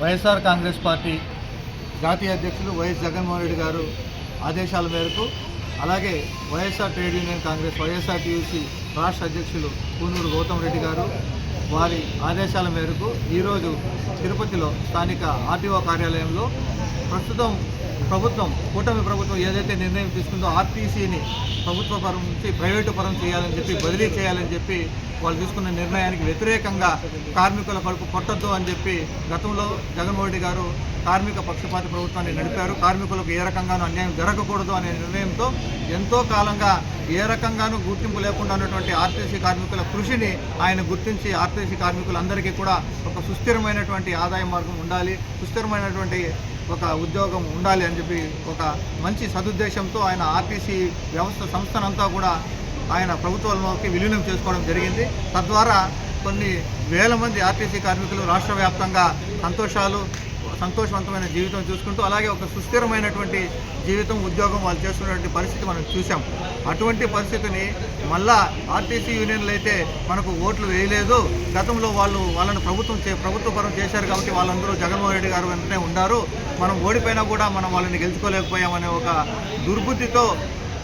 YSR Congress party జాతీయ అధ్యక్షులు YS Jaganmohan Reddy గారు ఆదేశాల మేరకు, అలాగే YSR trade union Congress YSRTUC రాష్ట్ర అధ్యక్షులు కూనూరు గౌతమ్ రెడ్డి గారు వారి ఆదేశాల మేరకు ఈరోజు తిరుపతిలో స్థానిక ఆర్టీఓ కార్యాలయంలో ప్రస్తుతం కూటమి ప్రభుత్వం ఏదైతే నిర్ణయం తీసుకుందో ఆర్టీసీని ప్రభుత్వ పరం నుంచి ప్రైవేటు పరం చేయాలని చెప్పి, బదిలీ చేయాలని చెప్పి వాళ్ళు తీసుకున్న నిర్ణయానికి వ్యతిరేకంగా కార్మికుల కడుపు కొట్టద్దు అని చెప్పి గతంలో జగన్మోహన్ రెడ్డి గారు కార్మిక పక్షపాతి ప్రభుత్వాన్ని నడిపారు. కార్మికులకు ఏ రకంగానూ అన్యాయం జరగకూడదు అనే నిర్ణయంతో ఎంతో కాలంగా ఏ రకంగానూ గుర్తింపు లేకుండా ఉన్నటువంటి ఆర్టీసీ కార్మికుల కృషిని ఆయన గుర్తించి ఆర్టీసీ కార్మికులందరికీ కూడా ఒక సుస్థిరమైనటువంటి ఆదాయ మార్గం ఉండాలి, సుస్థిరమైనటువంటి ఒక ఉద్యోగం ఉండాలి అని చెప్పి ఒక మంచి సదుద్దేశంతో ఆయన ఆర్టీసీ సంస్థనంతా కూడా ఆయన ప్రభుత్వంలోకి విలీనం చేసుకోవడం జరిగింది. తద్వారా కొన్ని వేల మంది ఆర్టీసీ కార్మికులు రాష్ట్ర వ్యాప్తంగా సంతోషవంతమైన జీవితం చూసుకుంటూ, అలాగే ఒక సుస్థిరమైనటువంటి జీవితం, ఉద్యోగం వాళ్ళు చేస్తున్నటువంటి పరిస్థితి మనం చూసాం. అటువంటి పరిస్థితిని మళ్ళా ఆర్టీసీ యూనియన్లు అయితే మనకు ఓట్లు వేయలేదు, గతంలో వాళ్ళను ప్రభుత్వపరం చేశారు కాబట్టి వాళ్ళందరూ జగన్మోహన్ రెడ్డి గారు వెంటనే ఉన్నారు, మనం ఓడిపోయినా కూడా మనం వాళ్ళని గెలుచుకోలేకపోయామనే ఒక దుర్బుద్ధితో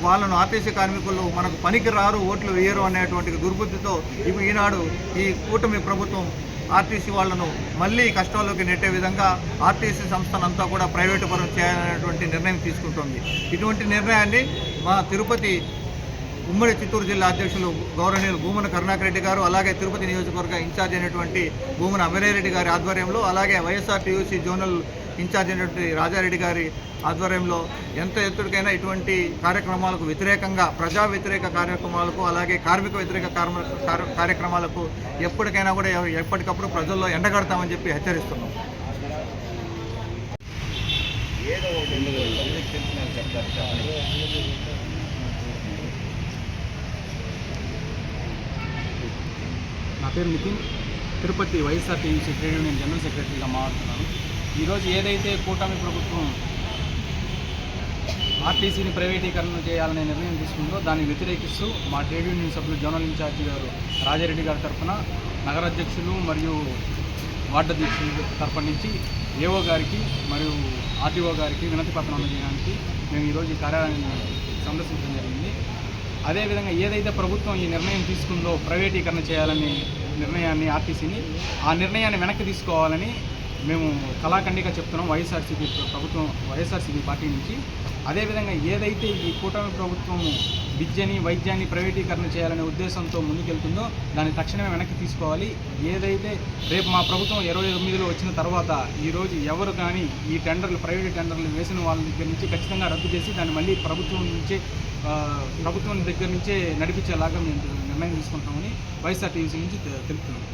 వాళ్ళను ఆర్టీసీ కార్మికులు మనకు పనికి రారు, ఓట్లు వేయరు అనేటువంటి దుర్బుద్ధితో ఈనాడు ఈ కూటమి ప్రభుత్వం ఆర్టీసీ వాళ్లను మళ్ళీ కష్టాల్లోకి నెట్టే విధంగా ఆర్టీసీ సంస్థనంతా కూడా ప్రైవేటు పరం చేయాలనేటువంటి నిర్ణయం తీసుకుంటోంది. ఇటువంటి నిర్ణయాన్ని మా తిరుపతి ఉమ్మడి చిత్తూరు జిల్లా అధ్యక్షులు గౌరవనీయులు భూమన కరుణాకర్ రెడ్డి గారు, అలాగే తిరుపతి నియోజకవర్గ ఇన్ఛార్జ్ అయినటువంటి భూమన అమరేరెడ్డి గారి ఆధ్వర్యంలో, అలాగే వైఎస్ఆర్టీయూసీ జోనల్ ఇన్ఛార్జ్ అయినటువంటి రాజారెడ్డి గారి ఆధ్వర్యంలో ఎంత ఎత్తుడికైనా ఇటువంటి కార్యక్రమాలకు వ్యతిరేకంగా, ప్రజా వ్యతిరేక కార్యక్రమాలకు, అలాగే కార్మిక వ్యతిరేక కార్యక్రమాలకు ఎప్పటికైనా కూడా ఎప్పటికప్పుడు ప్రజల్లో ఎండగడతామని చెప్పి హెచ్చరిస్తున్నాం. నా పేరు Nitin, Tirupati YSRTUC trade union general సెక్రటరీగా మాట్లాడుతున్నాను. ఈరోజు ఏదైతే కూటమి ప్రభుత్వం ఆర్టీసీని ప్రైవేటీకరణ చేయాలనే నిర్ణయం తీసుకుందో దాన్ని వ్యతిరేకిస్తూ మా ట్రేడ్ యూనియన్ సభ్యులు జోనల్ ఇన్ఛార్జి గారు రాజారెడ్డి గారి తరఫున నగర అధ్యక్షులు మరియు వార్డు అధ్యక్షుల తరఫు నుంచి ఏఓ గారికి మరియు ఆర్టీఓ గారికి వినతి పత్రం అందజేయడానికి మేము ఈరోజు ఈ కార్యాలయాన్ని సందర్శించడం జరిగింది. అదేవిధంగా ఏదైతే ప్రభుత్వం ఈ నిర్ణయం తీసుకుందో ప్రైవేటీకరణ చేయాలనే నిర్ణయాన్ని, ఆర్టీసీని, ఆ నిర్ణయాన్ని వెనక్కి తీసుకోవాలని మేము కళాఖండిగా చెప్తున్నాం వైఎస్ఆర్సీపీ పార్టీ నుంచి. అదేవిధంగా ఏదైతే ఈ కూటమి ప్రభుత్వము విద్యని, వైద్యాన్ని ప్రైవేటీకరణ చేయాలనే ఉద్దేశంతో ముందుకెళ్తుందో దాన్ని తక్షణమే వెనక్కి తీసుకోవాలి. ఏదైతే రేపు మా ప్రభుత్వం 29లో వచ్చిన తర్వాత ఈరోజు ఎవరు కానీ ఈ ప్రైవేట్ టెండర్లు వేసిన వాళ్ళ దగ్గర నుంచి ఖచ్చితంగా రద్దు చేసి దాన్ని మళ్ళీ ప్రభుత్వం దగ్గర నుంచే నడిపించేలాగా మేము నిర్ణయం తీసుకుంటామని వైఎస్ఆర్టీయూసీ నుంచి తెలుపుతున్నాం.